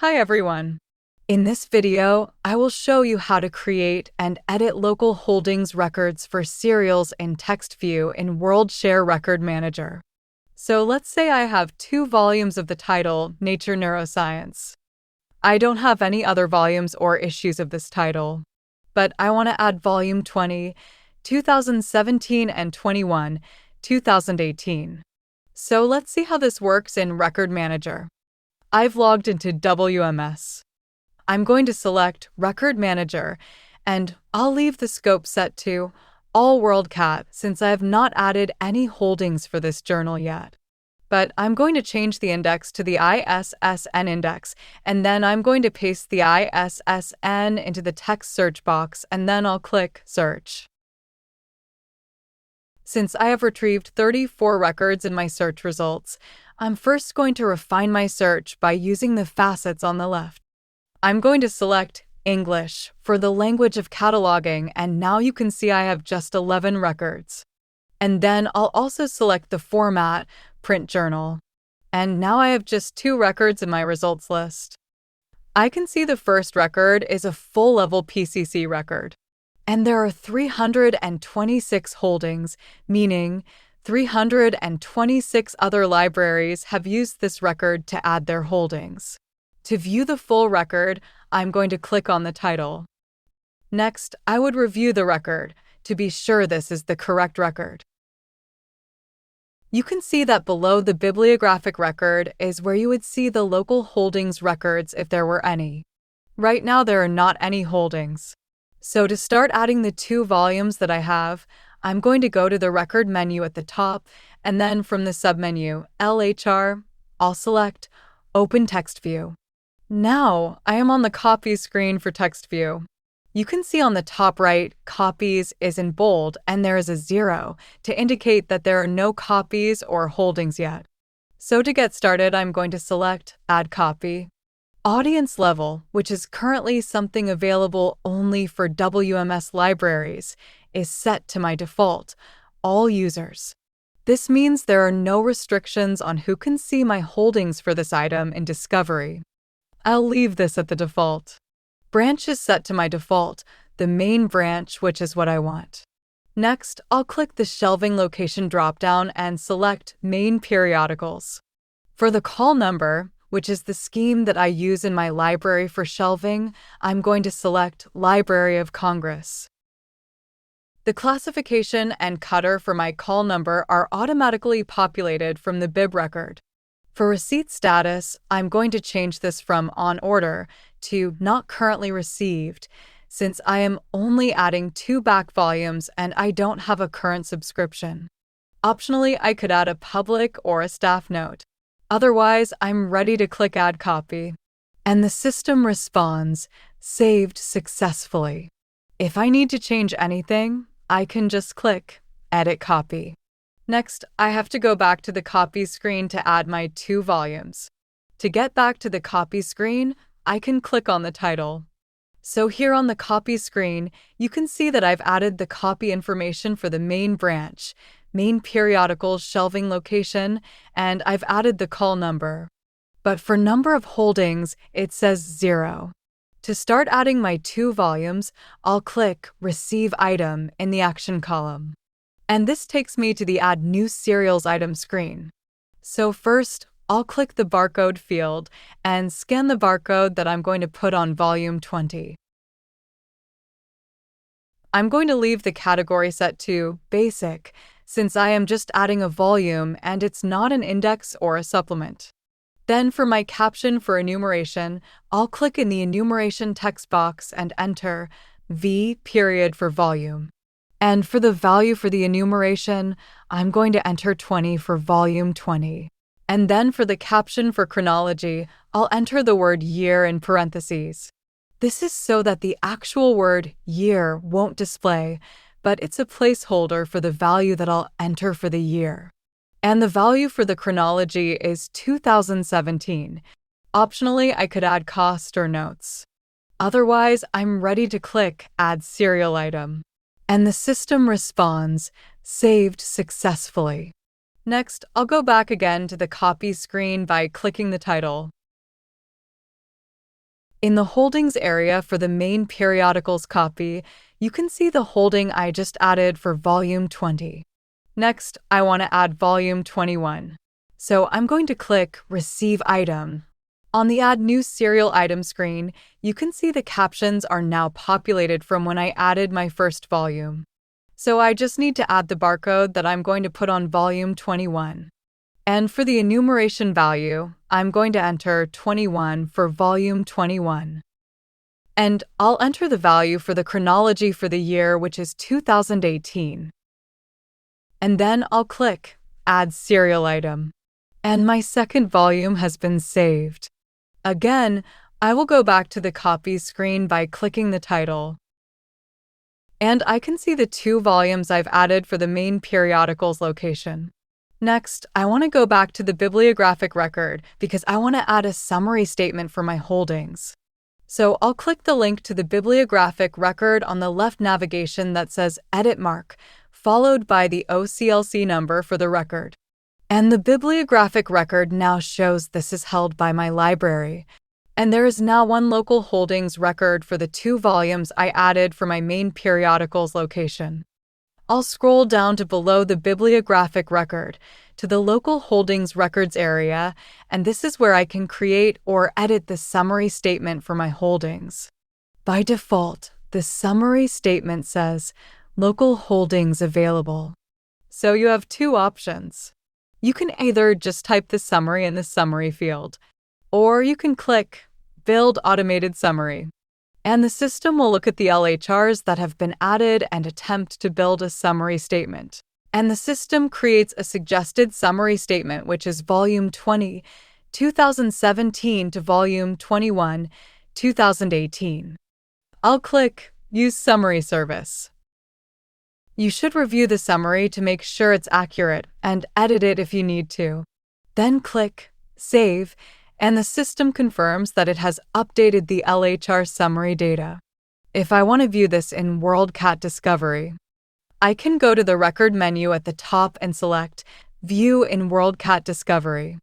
Hi everyone. In this video, I will show you how to create and edit local holdings records for serials in text view in WorldShare Record Manager. So let's say I have 2 volumes of the title, Nature Neuroscience. I don't have any other volumes or issues of this title, but I want to add volume 20, 2017 and 21, 2018. So let's see how this works in Record Manager. I've logged into WMS. I'm going to select Record Manager, and I'll leave the scope set to All WorldCat since I have not added any holdings for this journal yet. But I'm going to change the index to the ISSN index, and then I'm going to paste the ISSN into the text search box, and then I'll click Search. Since I have retrieved 34 records in my search results, I'm first going to refine my search by using the facets on the left. I'm going to select English for the language of cataloging, and now you can see I have just 11 records. And then I'll also select the format, print journal. And now I have just 2 records in my results list. I can see the first record is a full-level PCC record. And there are 326 holdings, meaning 326 other libraries have used this record to add their holdings. To view the full record, I'm going to click on the title. Next, I would review the record to be sure this is the correct record. You can see that below the bibliographic record is where you would see the local holdings records if there were any. Right now, there are not any holdings. So to start adding the 2 volumes that I have, I'm going to go to the record menu at the top, and then from the submenu, LHR, I'll select Open Text View. Now, I am on the Copies screen for Text View. You can see on the top right, Copies is in bold, and there is a 0 to indicate that there are no copies or holdings yet. So to get started, I'm going to select Add Copy. Audience level, which is currently something available only for WMS libraries, is set to my default, all users. This means there are no restrictions on who can see my holdings for this item in Discovery. I'll leave this at the default. Branch is set to my default, the main branch, which is what I want. Next, I'll click the Shelving Location dropdown and select Main Periodicals. For the call number, which is the scheme that I use in my library for shelving, I'm going to select Library of Congress. The classification and cutter for my call number are automatically populated from the bib record. For receipt status, I'm going to change this from On Order to Not Currently Received, since I am only adding 2 back volumes and I don't have a current subscription. Optionally, I could add a public or a staff note. Otherwise, I'm ready to click Add Copy. And the system responds, Saved successfully. If I need to change anything, I can just click Edit Copy. Next, I have to go back to the Copy screen to add my 2 volumes. To get back to the Copy screen, I can click on the title. So here on the Copy screen, you can see that I've added the copy information for the main branch, Main Periodicals Shelving Location, and I've added the call number. But for number of holdings, it says 0. To start adding my 2 volumes, I'll click Receive Item in the Action column. And this takes me to the Add New Serials Item screen. So first, I'll click the barcode field and scan the barcode that I'm going to put on volume 20. I'm going to leave the category set to Basic, since I am just adding a volume and it's not an index or a supplement. Then for my caption for enumeration, I'll click in the enumeration text box and enter V period for volume. And for the value for the enumeration, I'm going to enter 20 for volume 20. And then for the caption for chronology, I'll enter the word year in parentheses. This is so that the actual word year won't display, but it's a placeholder for the value that I'll enter for the year. And the value for the chronology is 2017. Optionally, I could add cost or notes. Otherwise, I'm ready to click Add Serial Item. And the system responds, Saved successfully. Next, I'll go back again to the Copy screen by clicking the title. In the holdings area for the main periodicals copy, you can see the holding I just added for volume 20. Next, I want to add volume 21. So I'm going to click Receive Item. On the Add New Serial Item screen, you can see the captions are now populated from when I added my first volume. So I just need to add the barcode that I'm going to put on volume 21. And for the enumeration value, I'm going to enter 21 for volume 21. And I'll enter the value for the chronology for the year, which is 2018. And then I'll click Add Serial Item. And my second volume has been saved. Again, I will go back to the copy screen by clicking the title. And I can see the 2 volumes I've added for the main periodicals location. Next, I want to go back to the bibliographic record because I want to add a summary statement for my holdings. So I'll click the link to the bibliographic record on the left navigation that says Edit Mark, followed by the OCLC number for the record. And the bibliographic record now shows this is held by my library. And there is now one local holdings record for the 2 volumes I added for my main periodicals location. I'll scroll down to below the bibliographic record to the local holdings records area, and this is where I can create or edit the summary statement for my holdings. By default, the summary statement says Local Holdings Available. So you have 2 options. You can either just type the summary in the summary field, or you can click Build Automated Summary. And the system will look at the LHRs that have been added and attempt to build a summary statement. And the system creates a suggested summary statement, which is volume 20, 2017 to volume 21, 2018. I'll click Use Summary Service. You should review the summary to make sure it's accurate and edit it if you need to. Then click Save, and the system confirms that it has updated the LHR summary data. If I want to view this in WorldCat Discovery, I can go to the record menu at the top and select View in WorldCat Discovery.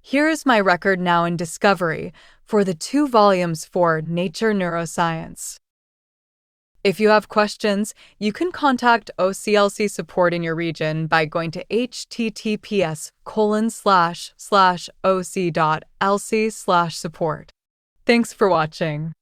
Here is my record now in Discovery for the 2 volumes for Nature Neuroscience. If you have questions, you can contact OCLC support in your region by going to https://oc.lc/support. Thanks for watching.